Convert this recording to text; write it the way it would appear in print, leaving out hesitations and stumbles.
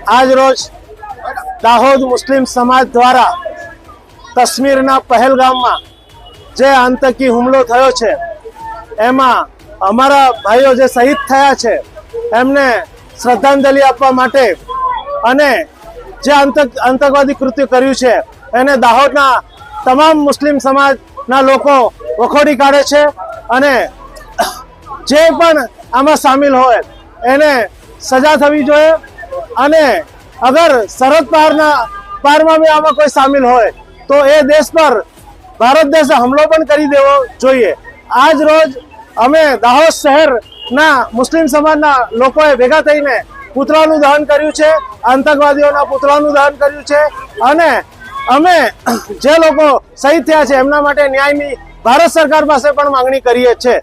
આજ રોજ દાહોદ મુસ્લિમ સમાજ દ્વારા કાશ્મીરના પહેલગામમાં જે આતંકી હુમલો થયો છે એમાં અમારા ભાઈઓ જે શહીદ થયા છે એમને શ્રદ્ધાંજલિ આપવા માટે અને જે આતંકવાદી કૃત્ય કર્યું છે એને દાહોદના તમામ મુસ્લિમ સમાજના લોકો વખોડી કાઢે છે અને જે પણ આમાં સામેલ હોય એને સજા થવી જોઈએ અને અગર સરહદ પારમાં બી આમાં કોઈ સામેલ હોય તો એ દેશ પર ભારત દેશે હુમલો પણ કરી દેવો જોઈએ। આજ રોજ અમે દાહોદ શહેરના મુસ્લિમ સમાજના લોકોએ ભેગા થઈને પુતળાનું દહન કર્યું છે, આતંકવાદીઓના પુતળાનું દહન કર્યું છે અને અમે જે લોકો શહીદ થયા છે એમના માટે ન્યાયની ભારત સરકાર પાસે પણ માંગણી કરીએ છીએ।